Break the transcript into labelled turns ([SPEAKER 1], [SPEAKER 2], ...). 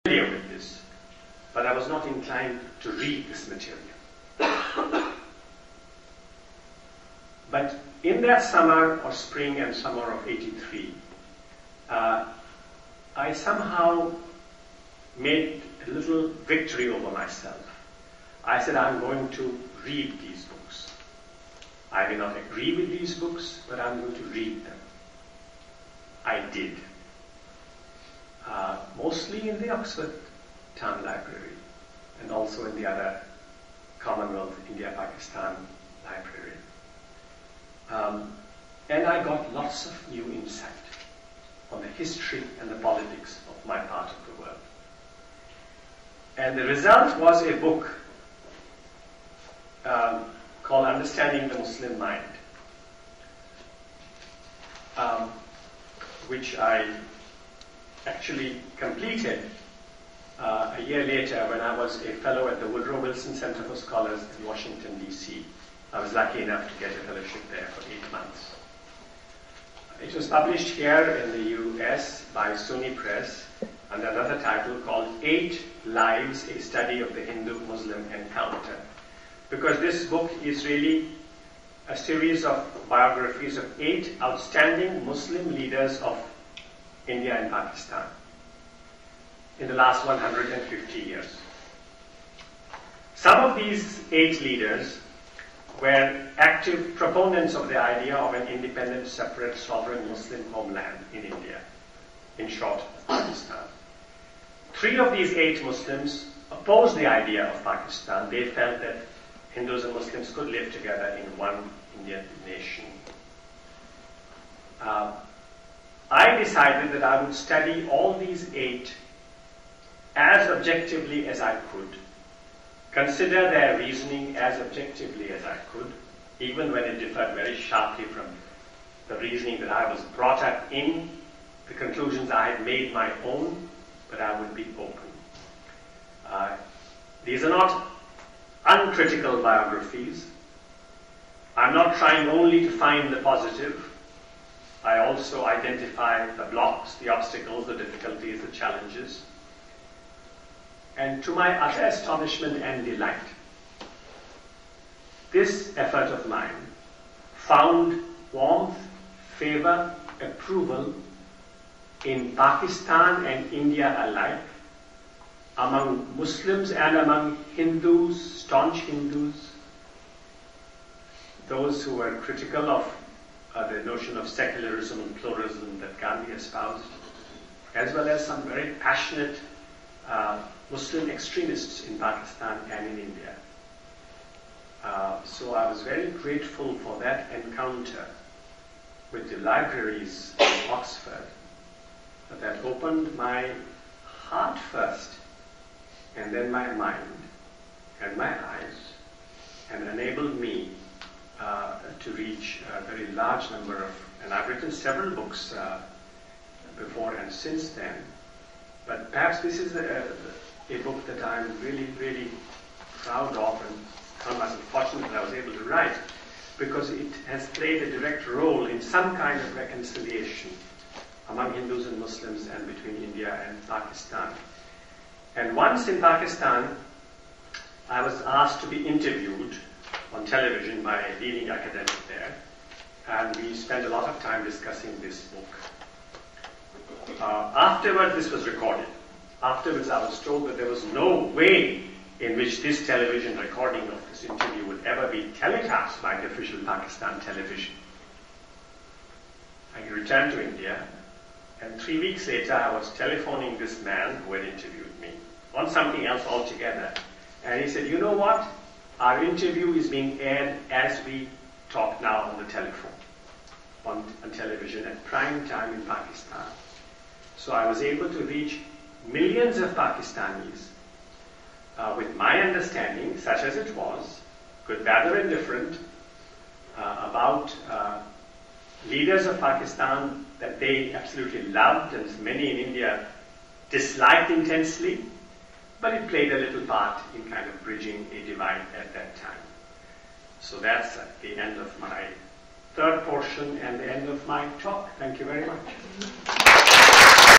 [SPEAKER 1] familiar with this, but I was not inclined to read this material. But in that summer or spring and summer of '83, I somehow made a little victory over myself. I said, I'm going to read these books. I may not agree with these books, but I'm going to read them. I did. Mostly in the Oxford Town Library and also in the other Commonwealth India-Pakistan Library. And I got lots of new insight on the history and the politics of my part of the world. And the result was a book called Understanding the Muslim Mind, which I actually completed a year later when I was a fellow at the Woodrow Wilson Center for Scholars in Washington, D.C. I was lucky enough to get a fellowship there for 8 months. It was published here in the U.S. by SUNY Press under another title called 8 Lives, A Study of the Hindu-Muslim Encounter. Because this book is really a series of biographies of 8 outstanding Muslim leaders of India and Pakistan in the last 150 years. Some of these 8 leaders were active proponents of the idea of an independent, separate, sovereign Muslim homeland in India, in short, Pakistan. 3 of these 8 Muslims opposed the idea of Pakistan. They felt that Hindus and Muslims could live together in one Indian nation. I decided that I would study all these 8 as objectively as I could, consider their reasoning as objectively as I could, even when it differed very sharply from the reasoning that I was brought up in, the conclusions I had made my own, but I would be open. These are not uncritical biographies. I'm not trying only to find the positive. I also identify the blocks, the obstacles, the difficulties, the challenges. And to my utter astonishment and delight, this effort of mine found warmth, favor, approval in Pakistan and India alike, among Muslims and among Hindus, staunch Hindus, those who were critical of the notion of secularism and pluralism that Gandhi espoused, as well as some very passionate Muslim extremists in Pakistan and in India. So I was very grateful for that encounter with the libraries in Oxford that opened my heart first, and then my mind and my eyes, and enabled me to reach a very large number of, and I've written several books before and since then, but perhaps this is a book that I'm really, really proud of and found myself fortunate that I was able to write, because it has played a direct role in some kind of reconciliation among Hindus and Muslims and between India and Pakistan. And once in Pakistan, I was asked to be interviewed on television by a leading academic there, and we spent a lot of time discussing this book. Afterwards, this was recorded. Afterwards, I was told that there was no way in which this television recording of this interview would ever be telecast by the official Pakistan television. I returned to India, and 3 weeks later, I was telephoning this man who had interviewed me on something else altogether. And he said, you know what? Our interview is being aired as we talk now on the telephone, on television at prime time in Pakistan. So I was able to reach millions of Pakistanis with my understanding, such as it was, good, bad, or indifferent, about leaders of Pakistan that they absolutely loved and many in India disliked intensely, but it played a little part in kind of bridging a divide at that time. So that's at the end of my third portion and the end of my talk. Thank you very much.